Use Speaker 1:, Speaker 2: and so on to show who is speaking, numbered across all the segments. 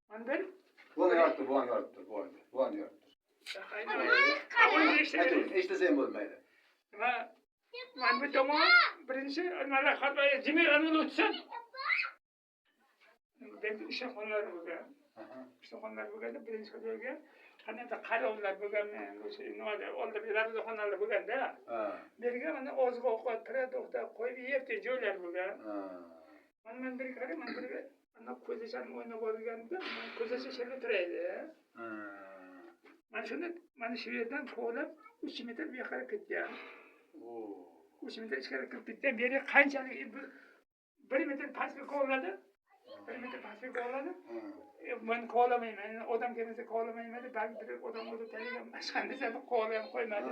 Speaker 1: Mandir.
Speaker 2: Bunu yaptı, bu an yaptı, bu an yaptı. İşte sen bulmaydı.
Speaker 1: Ben bir tamam, birinci onlara kadar cimri anıl uçsan. Ben işe konular bugün. İşte konular bugün de birinci kadar hani da karayollar bugün ne oldu? Oldu bir rabıza konular bugün de. Birge bana ozgu okut, trafikte koyup yiyip joylar bugün. Ben bir karı, ben bir ana kozaçan oyna bolgan da, kozaça şöyle turaydı. Ben şu yerden kovlab 3 metre bir yukarı ketdim. 3 metre ichkari kirib ketdim. Beri qanchalik 1 metr pastga kovladi. 1 metr pastga kovladi. Men kovlamayman. Odam kelmasa kovlamayman deb bir odam o'zi taligan boshqa desa kovlayam qo'ymadi.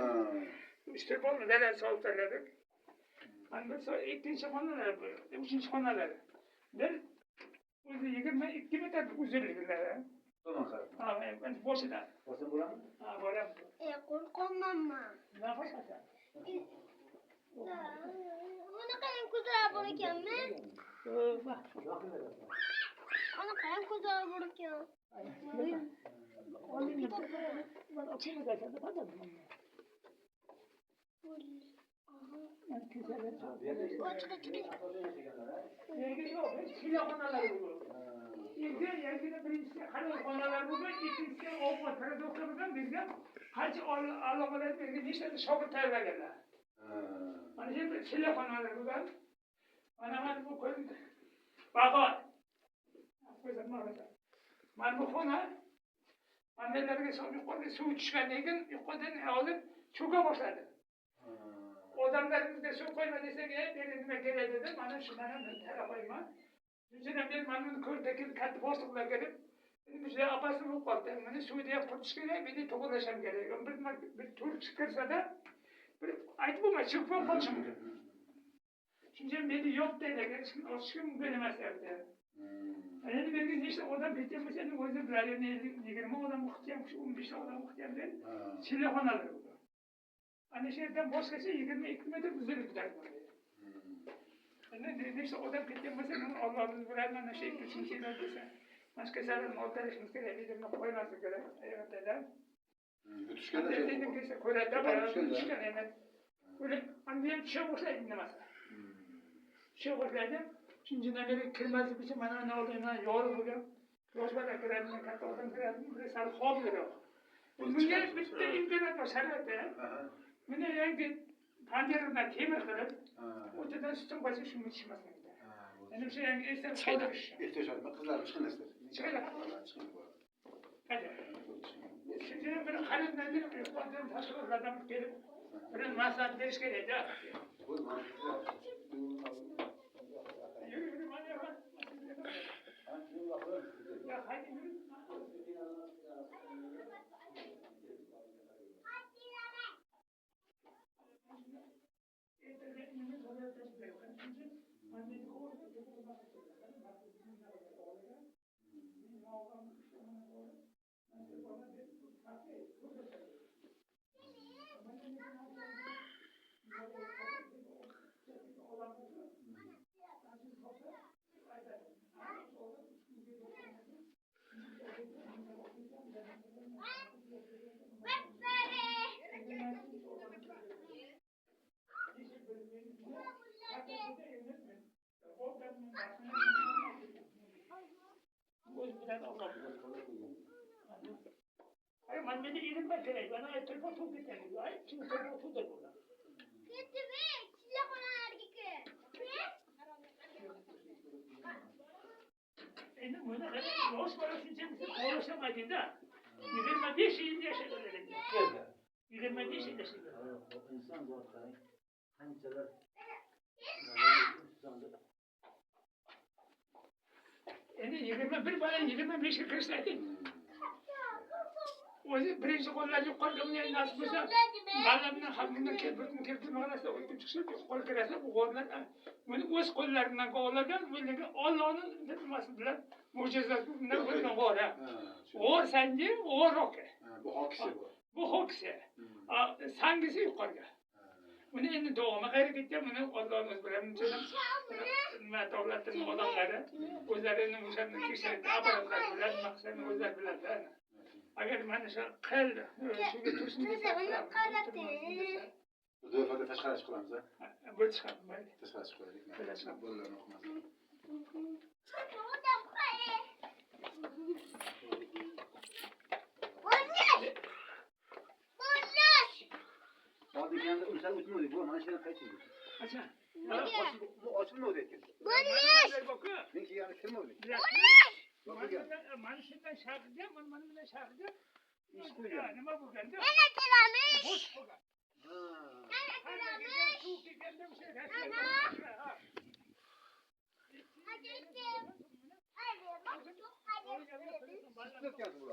Speaker 1: Ishtir bo'ldi, dalar solib tashladik. Mana bu ikkinchi xonalar bu, uchinchi xonalar. Bir o'zi 22 metr uzunliklari.
Speaker 2: Tamam qarab.
Speaker 1: Ha, men boshida.
Speaker 2: Boshdan bo'ladimi?
Speaker 1: Ha, boram.
Speaker 3: Qo'rqamanman.
Speaker 1: Nima qilasan?
Speaker 3: Anaqayam ko'zlar bor ekanmi? Anaqayam ko'zlar bor ekan.
Speaker 1: Mana şimdi silah konuları bu da. Ana bu koyun. Bak. Koyun mağaza. Ben bu konu. Annelerine sonra su çıkarken yukarıdan alıp çuka başladı. Odamlarımız da su koyma desek elime gele dedim. Bana şunlara ben tara koyma. Yüzüne bir manın kördeki katı boşlukla gelip benim işte apasını bu kaldı. Beni su diye kurtuşkuyla beni tokulaşam gerekiyor. Bir tur çıkarsa da ayıp bulma, çıkmam konuşamıyor. Çünkü beni yok derler, aşkım benim eserdi. Yani bir gün işte odam biteceğim, senin gözü böyle ne 20 odam okuyacağım, 15 odam okuyacağım ben. Telefon alırım. Hani şeyden başkası 22 metre güzel gider böyle. Yani işte odam biteceğim, mesela Allah'ımız buradan şey küçük şeyler dese. Başkası alırım, otelişimiz gereği, bizimle koyması gerek, evet eder.
Speaker 2: Bütüşken de şey
Speaker 1: dedim ki işte Kore'de var, bütüşken evet. Böyle anlayayım bir şey olsa dinlemezler. Bir şey olsaydı, şimdi beri kırmızı bir şey bana ne olduğunu yoğur bugün. Yozbada kırardım, katta oradan kırardım, buraya sarı hop veriyor. Bunlar bitti, internet var, servette. Bunlar yani pancarından temir kırıp, ortadan sütun başı şunu içmezler. Yani bir şey yani ister kaldır iş.
Speaker 2: ihtiyaç var, kızlar çıkın ister.
Speaker 1: Çıkın. Hadi. Şimdi bir halin nedir? Yukarıdan taşkınlık adam gelip bir masaat veriş gereği de. Yürü manyak. Ya hadi yürü. Ay ben beni ilim meseleydi. Bana telefon çok getirdi. Ay şimdi telefon çok da burada.
Speaker 3: Gitti be. Silah konar gibi.
Speaker 1: Benim bunu hoş parası için uğraşamadın da. 25 yıl yaşadım dedim. 25 yıl yaşadım.
Speaker 4: İnsan zaten hançeler
Speaker 1: Yani 21 bana 25 yıl kırsaydın. O yüzden birinci kollar yukarıda ne nasıl olsa mallarından halkından kirpirtme arasında uygun çıksa kol kırarsa bu kollar bunu öz kollarından kovlardan böyle Allah'ın nefesi bilen mucizesinden koyduğun kol ha. O sence o roke.
Speaker 2: Bu hakisi bu.
Speaker 1: Bu hokse. Hangisi yukarıda? Bunu endi doğuma gayrı gideceğim. Bunu Allah'ın özgürlüğünün canım. Ve devletin olanları. Özlerinin uçanını tekşerip aparatlar bilen, maksadını özler bilen. Agar bana şu kıl, şu götürsün dese.
Speaker 2: Bu da fazla taşkara çıkılamız ha.
Speaker 1: Böyle çıkalım böyle.
Speaker 2: Taşkara çıkılamız.
Speaker 1: Böyle çıkalım.
Speaker 2: Bunların okumaz. Aldı kendi insan uçmuyor. Bu ama şeyden kaçıyor.
Speaker 1: Aça.
Speaker 2: Bu açılmıyor dedi.
Speaker 1: Böyle bakıyor.
Speaker 2: Çünkü yani kim oldu?
Speaker 1: Manşetten şarkıcı, manşetten şarkıcı.
Speaker 2: İş bu ya.
Speaker 1: Ne bu kendi? Boş bu.
Speaker 2: Sıkıntı geldi bu.